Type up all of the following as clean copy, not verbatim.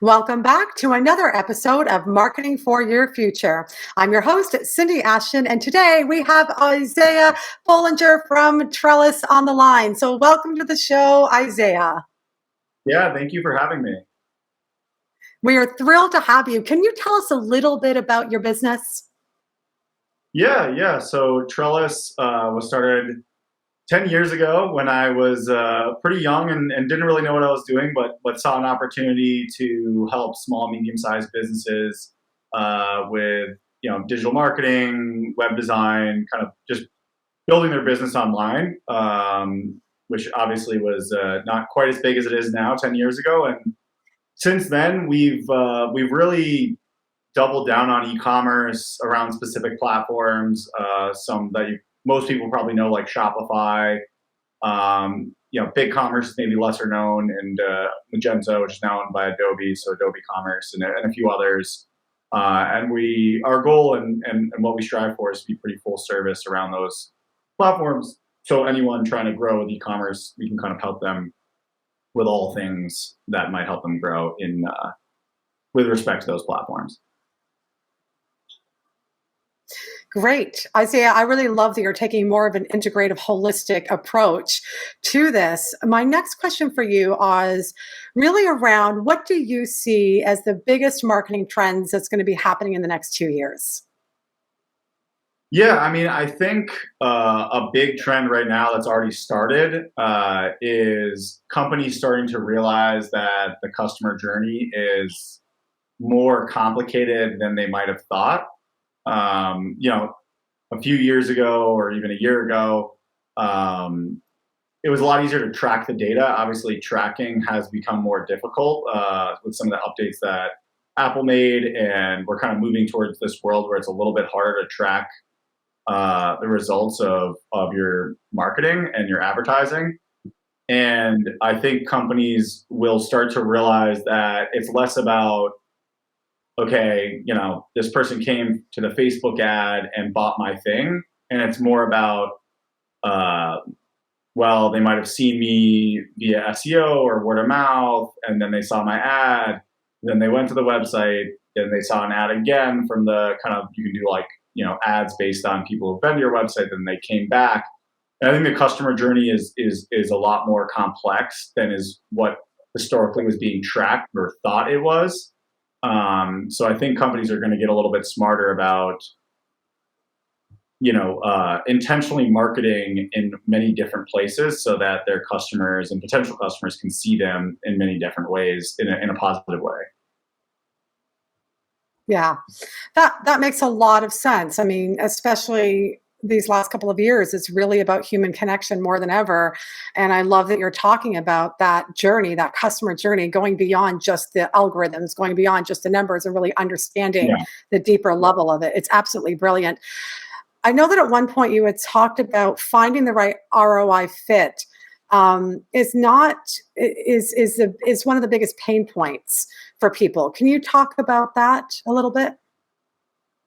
Welcome back to another episode of Marketing for Your Future. I'm your host, Cindy Ashton, and today we have Isaiah Bollinger from Trellis on the line. So, welcome to the show, Isaiah. Yeah, thank you for having me. We are thrilled to have you. Can you tell us a little bit about your business? Yeah. So Trellis was started 10 years ago when I was pretty young and didn't really know what I was doing, but saw an opportunity to help small, medium-sized businesses with digital marketing, web design, kind of just building their business online, which obviously was not quite as big as it is now 10 years ago. And since then, we've really doubled down on e-commerce around specific platforms. Some that most people probably know, like Shopify. BigCommerce, maybe lesser known, and Magento, which is now owned by Adobe, so Adobe Commerce, and a few others. And our goal and what we strive for is to be pretty full service around those platforms. So anyone trying to grow with e-commerce, we can kind of help them with all things that might help them grow in with respect to those platforms. Great. Isaiah, I really love that you're taking more of an integrative, holistic approach to this. My next question for you is really around what do you see as the biggest marketing trends that's going to be happening in the next 2 years? Yeah, I mean, I think a big trend right now that's already started is companies starting to realize that the customer journey is more complicated than they might have thought. A few years ago or even a year ago, it was a lot easier to track the data. Obviously, tracking has become more difficult with some of the updates that Apple made, and we're kind of moving towards this world where it's a little bit harder to track the results of your marketing and your advertising. And I think companies will start to realize that it's less about, okay, this person came to the Facebook ad and bought my thing. And it's more about, well, they might have seen me via SEO or word of mouth, and then they saw my ad, then they went to the website, then they saw an ad again from the kind of, you can do like, ads based on people who've been to your website, then they came back. And I think the customer journey is a lot more complex than is what historically was being tracked or thought it was. So I think companies are going to get a little bit smarter about, intentionally marketing in many different places so that their customers and potential customers can see them in many different ways in a positive way. Yeah, that makes a lot of sense. I mean, especially these last couple of years, it's really about human connection more than ever. And I love that you're talking about that journey, that customer journey, going beyond just the algorithms, going beyond just the numbers, and really understanding Yeah. the deeper level of it. It's absolutely brilliant. I know that at one point you had talked about finding the right ROI fit is one of the biggest pain points for people. Can you talk about that a little bit?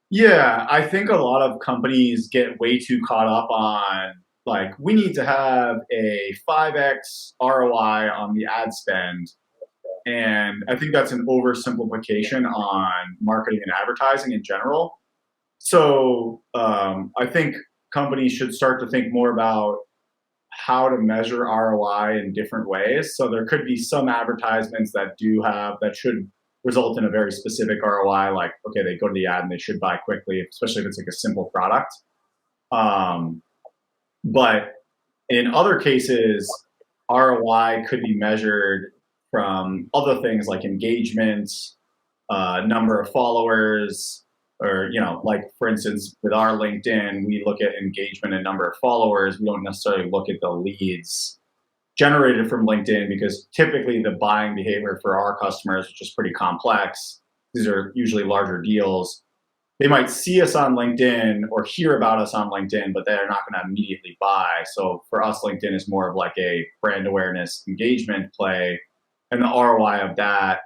Yeah, I think a lot of companies get way too caught up on, like, we need to have a 5x ROI on the ad spend. And I think that's an oversimplification on marketing and advertising in general. So I think companies should start to think more about how to measure ROI in different ways. So there could be some advertisements that should result in a very specific ROI, like, okay, they go to the ad and they should buy quickly, especially if it's like a simple product. But in other cases, ROI could be measured from other things like engagement, number of followers, or, like, for instance, with our LinkedIn, we look at engagement and number of followers. We don't necessarily look at the leads generated from LinkedIn, because typically the buying behavior for our customers, which is pretty complex, these are usually larger deals. They might see us on LinkedIn or hear about us on LinkedIn, but they're not going to immediately buy. So for us, LinkedIn is more of like a brand awareness engagement play. And the ROI of that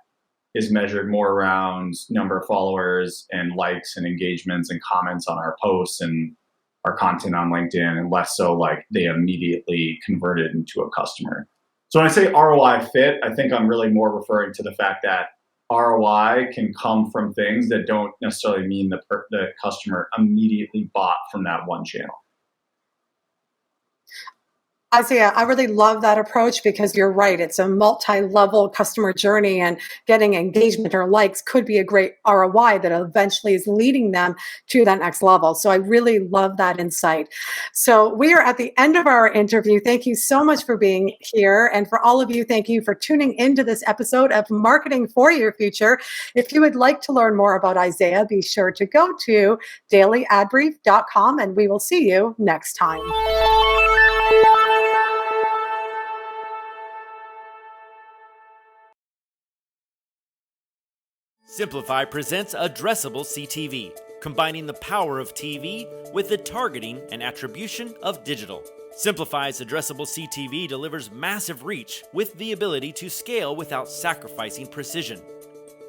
is measured more around number of followers and likes and engagements and comments on our posts and our content on LinkedIn, and less so like they immediately converted into a customer. So when I say ROI fit, I think I'm really more referring to the fact that ROI can come from things that don't necessarily mean the customer immediately bought from that one channel. Isaiah, I really love that approach because you're right. It's a multi-level customer journey, and getting engagement or likes could be a great ROI that eventually is leading them to that next level. So I really love that insight. So we are at the end of our interview. Thank you so much for being here. And for all of you, thank you for tuning into this episode of Marketing for Your Future. If you would like to learn more about Isaiah, be sure to go to dailyadbrief.com, and we will see you next time. Simplify presents Addressable CTV, combining the power of TV with the targeting and attribution of digital. Simplify's Addressable CTV delivers massive reach with the ability to scale without sacrificing precision.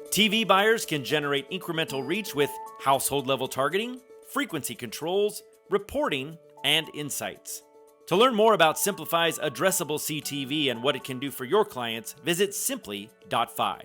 TV buyers can generate incremental reach with household-level targeting, frequency controls, reporting, and insights. To learn more about Simplify's Addressable CTV and what it can do for your clients, visit simply.fi.